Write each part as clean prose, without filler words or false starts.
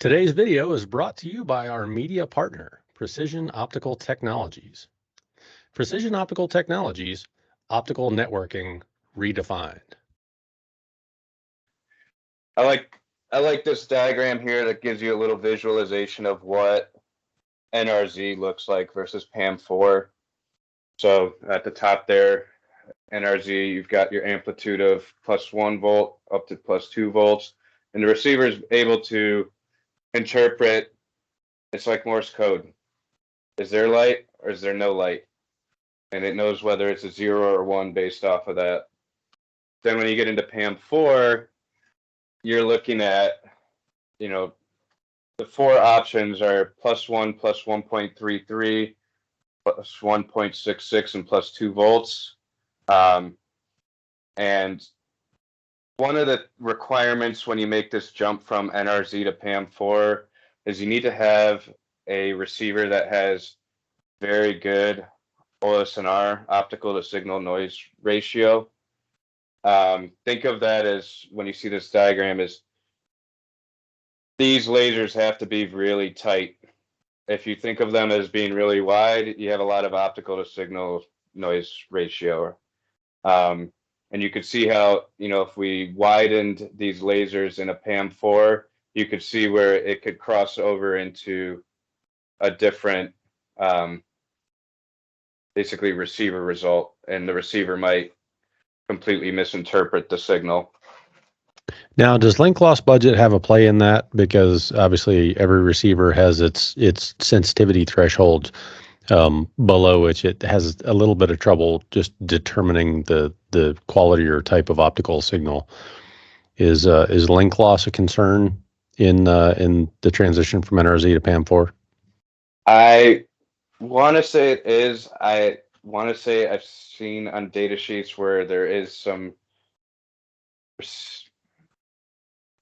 Today's video is brought to you by our media partner, Precision Optical Technologies. Precision Optical Technologies, optical networking redefined. I like this diagram here that gives you a little visualization of what NRZ looks like versus PAM4. So at the top there, NRZ, you've got your amplitude of +1 volt up to +2 volts, and the receiver is able to interpret. It's like Morse code. Is there light or is there no light? And it knows whether it's a 0 or 1 based off of that. Then when you get into PAM4, you're looking at, the four options are +1, +1.33, +1.66, and +2 volts. And one of the requirements when you make this jump from NRZ to PAM4 is you need to have a receiver that has very good OSNR, optical to signal noise ratio. Think of that as, when you see this diagram, is these lasers have to be really tight. If you think of them as being really wide, you have a lot of optical to signal noise ratio. And you could see how, if we widened these lasers in a PAM4, you could see where it could cross over into a different, basically receiver result, and the receiver might completely misinterpret the signal. Now, does link loss budget have a play in that? Because obviously every receiver has its sensitivity threshold below which it has a little bit of trouble just determining the quality or type of optical signal. Is link loss a concern in the transition from NRZ to PAM4? I want to say it is. I want to say I've seen on data sheets where there is some.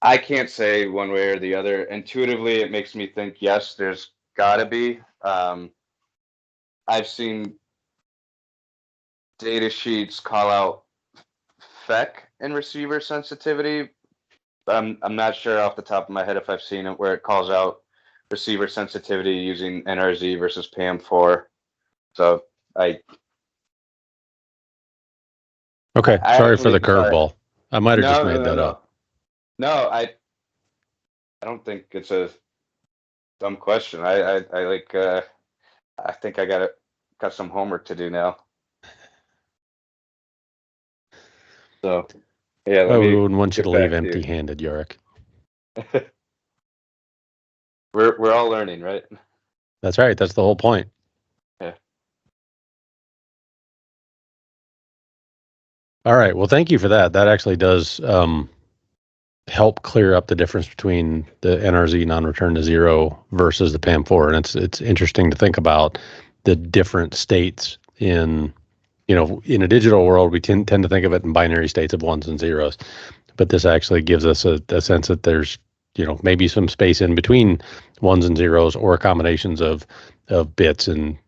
I can't say one way or the other. Intuitively, it makes me think yes, there's got to be. I've seen data sheets call out FEC and receiver sensitivity. I'm not sure off the top of my head if I've seen it where it calls out receiver sensitivity using NRZ versus PAM4. So Okay, sorry for the curveball. I might have just made that up. No, I don't think it's a dumb question. I think I got some homework to do now. So yeah, we wouldn't want you to leave empty-handed, Yorick. We're all learning, right? That's right. That's the whole point. Yeah. All right. Well, thank you for that. That actually does help clear up the difference between the NRZ non-return to zero versus the PAM4, and it's interesting to think about the different states in a digital world. We tend to think of it in binary states of ones and zeros, but this actually gives us a sense that there's maybe some space in between ones and zeros, or combinations of bits and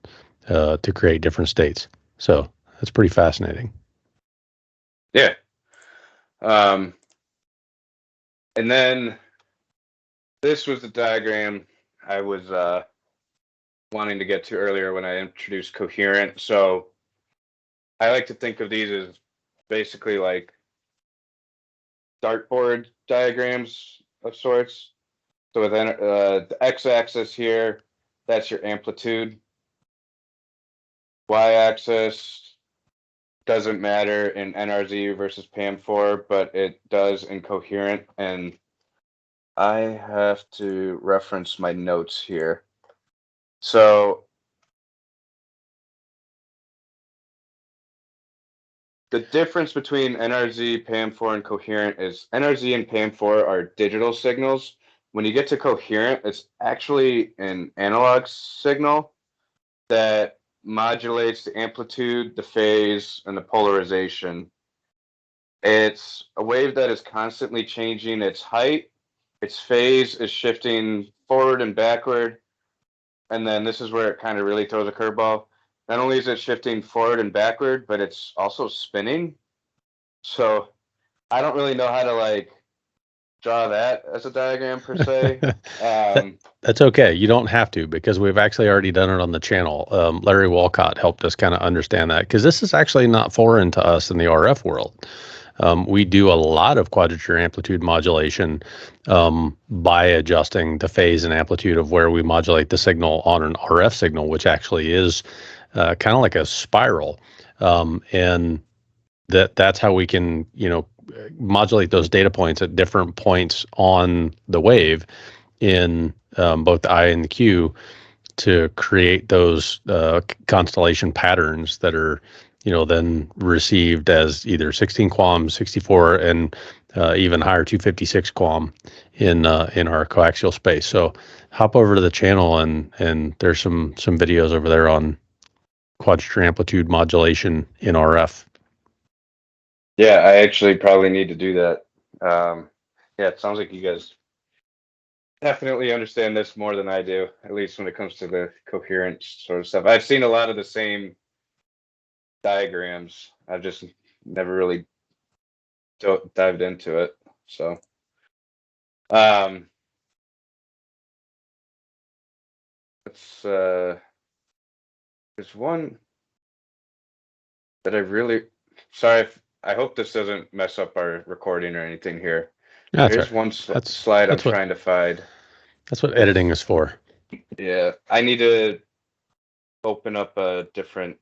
to create different states. So that's pretty fascinating. Yeah. And then this was the diagram I was wanting to get to earlier when I introduced coherent. So I like to think of these as basically like dartboard diagrams of sorts. So within the x-axis here, that's your amplitude. Y-axis doesn't matter in NRZ versus PAM4, but it does in coherent. And I have to reference my notes here. So the difference between NRZ, PAM4, and coherent is NRZ and PAM4 are digital signals. When you get to coherent, it's actually an analog signal that modulates the amplitude, the phase, and the polarization. It's a wave that is constantly changing its height. Its phase is shifting forward and backward. And then this is where it kind of really throws a curveball. Not only is it shifting forward and backward, but it's also spinning. So I don't really know how to draw that as a diagram per se. That's okay. You don't have to, because we've actually already done it on the channel. Larry Walcott helped us kind of understand that, because this is actually not foreign to us in the RF world. We do a lot of quadrature amplitude modulation by adjusting the phase and amplitude of where we modulate the signal on an RF signal, which actually is kind of like a spiral. And that's how we can, modulate those data points at different points on the wave in both the I and the Q to create those constellation patterns that are, then received as either 16 QAM, 64, and even higher 256 QAM in our coaxial space. So hop over to the channel and there's some videos over there on quadrature amplitude modulation in RF. Yeah, I actually probably need to do that. Yeah, it sounds like you guys definitely understand this more than I do, at least when it comes to the coherent sort of stuff. I've seen a lot of the same diagrams. I've just never really dived into it. So, it's there's one that I really, sorry if, I hope this doesn't mess up our recording or anything here. That's Here's right. one slide I'm trying to find. That's what editing is for. Yeah, I need to open up a different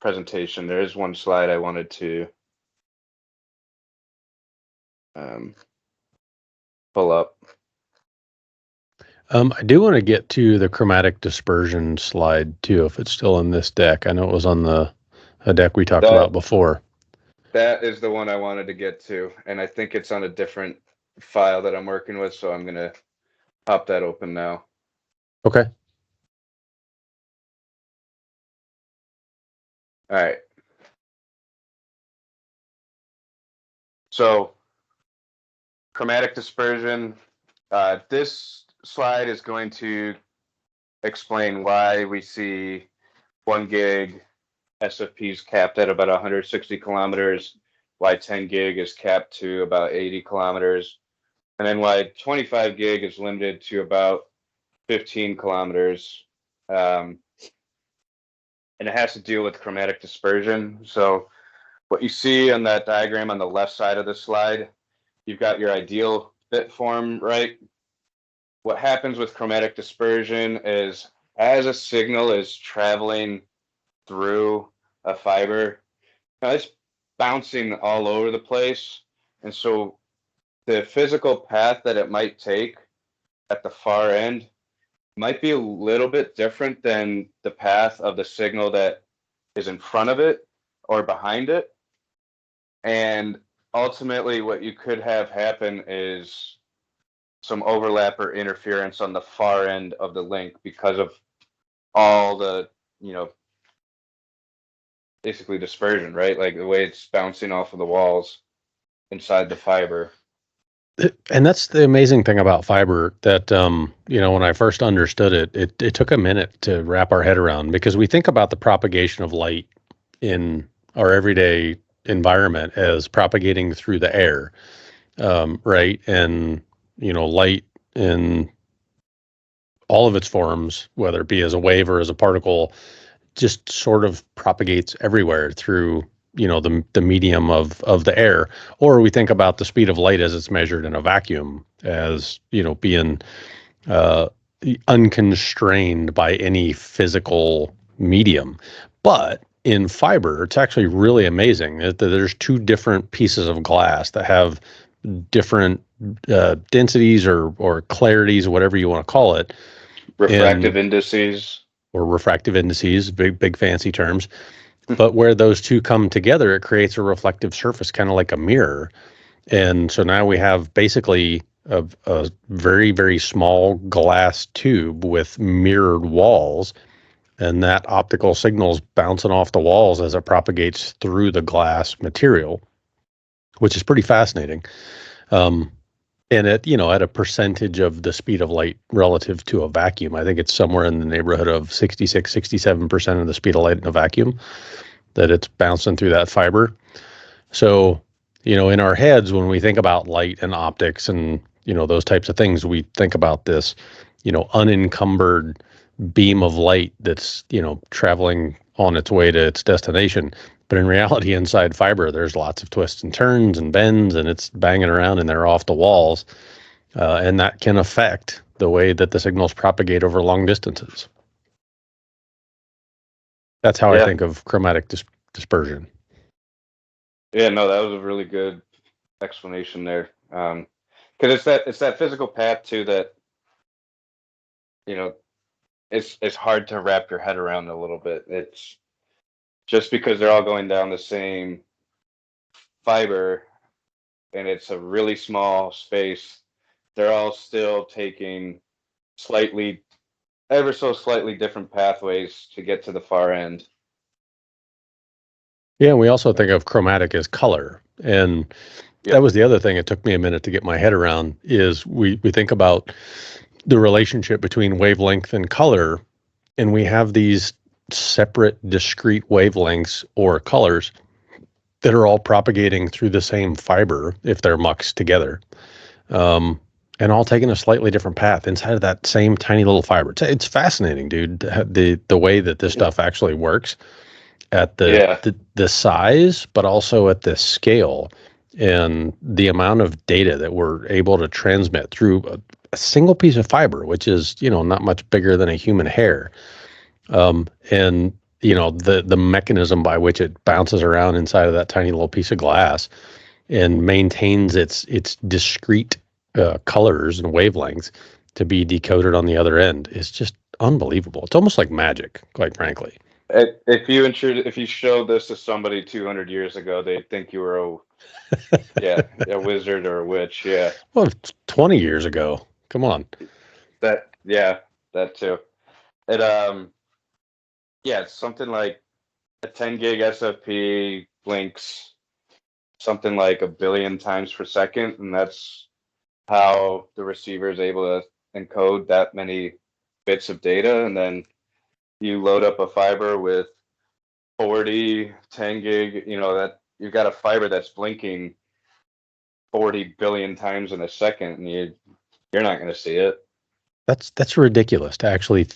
presentation. There is one slide I wanted to pull up. I do want to get to the chromatic dispersion slide too, if it's still in this deck. I know it was on a deck we talked about before. That is the one I wanted to get to, and I think it's on a different file that I'm working with, so I'm going to pop that open now. Okay. All right. So, chromatic dispersion. This slide is going to explain why we see 1 gig SFPs capped at about 160 kilometers, why 10 gig is capped to about 80 kilometers, and then why 25 gig is limited to about 15 kilometers. And it has to deal with chromatic dispersion. So what you see on that diagram on the left side of the slide, you've got your ideal bit form, right? What happens with chromatic dispersion is as a signal is traveling through a fiber, it's bouncing all over the place. And so the physical path that it might take at the far end might be a little bit different than the path of the signal that is in front of it or behind it. And ultimately, what you could have happen is some overlap or interference on the far end of the link because of all the, basically dispersion, right? Like the way it's bouncing off of the walls inside the fiber. And that's the amazing thing about fiber that, when I first understood it took a minute to wrap our head around, because we think about the propagation of light in our everyday environment as propagating through the air, right? And, light in all of its forms, whether it be as a wave or as a particle, just sort of propagates everywhere through the medium of the air. Or we think about the speed of light as it's measured in a vacuum as being unconstrained by any physical medium. But in fiber, it's actually really amazing that there's two different pieces of glass that have different densities or clarities, whatever you want to call it. Refractive indices. Or refractive indices, big fancy terms. But where those two come together, it creates a reflective surface, kind of like a mirror. And so now we have basically a very, very small glass tube with mirrored walls, and that optical signal's bouncing off the walls as it propagates through the glass material, which is pretty fascinating. And at a percentage of the speed of light relative to a vacuum, I think it's somewhere in the neighborhood of 66, 67% of the speed of light in a vacuum that it's bouncing through that fiber. So, in our heads, when we think about light and optics and, those types of things, we think about this, unencumbered beam of light that's, traveling on its way to its destination. But in reality, inside fiber, there's lots of twists and turns and bends, and it's banging around and they're off the walls. And that can affect the way that the signals propagate over long distances. That's how I think of chromatic dispersion. Yeah, no, that was a really good explanation there. Because it's that physical path too that it's hard to wrap your head around a little bit. It's just because they're all going down the same fiber and it's a really small space, they're all still taking ever so slightly different pathways to get to the far end. Yeah, and we also think of chromatic as color. And that was the other thing it took me a minute to get my head around, is we think about the relationship between wavelength and color, and we have these separate discrete wavelengths or colors that are all propagating through the same fiber if they're muxed together, and all taking a slightly different path inside of that same tiny little fiber. It's fascinating, dude, the way that this stuff actually works at the size, but also at the scale and the amount of data that we're able to transmit through a single piece of fiber, which is, not much bigger than a human hair. And the mechanism by which it bounces around inside of that tiny little piece of glass and maintains its discrete colors and wavelengths to be decoded on the other end is just unbelievable. It's almost like magic, quite frankly. If you showed this to somebody 200 years ago, they'd think you were a wizard or a witch. Yeah. Well, 20 years ago. Come on. That too. It's something like a 10 gig SFP blinks something like 1 billion times per second, and that's how the receiver is able to encode that many bits of data. And then you load up a fiber with 40, 10 gig, that you've got a fiber that's blinking 40 billion times in a second, and you're not going to see it. That's ridiculous to actually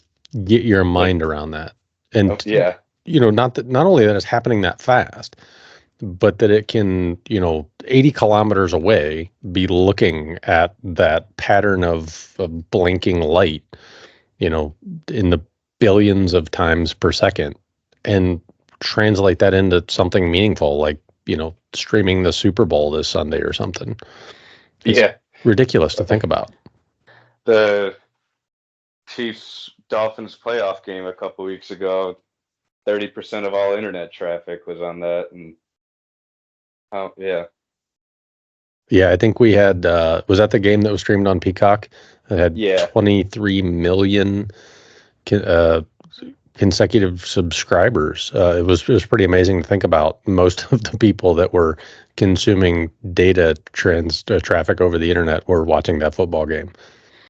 get your mind around that. And not only that it's happening that fast, but that it can, 80 kilometers away be looking at that pattern of blinking light, in the billions of times per second, and translate that into something meaningful, like, streaming the Super Bowl this Sunday or something. It's ridiculous to think about. The Chiefs Dolphins playoff game a couple weeks ago, 30% of all internet traffic was on that. And I think we had was that the game that was streamed on Peacock? It had 23 million consecutive subscribers. It was pretty amazing to think about. Most of the people that were consuming data traffic over the internet were watching that football game.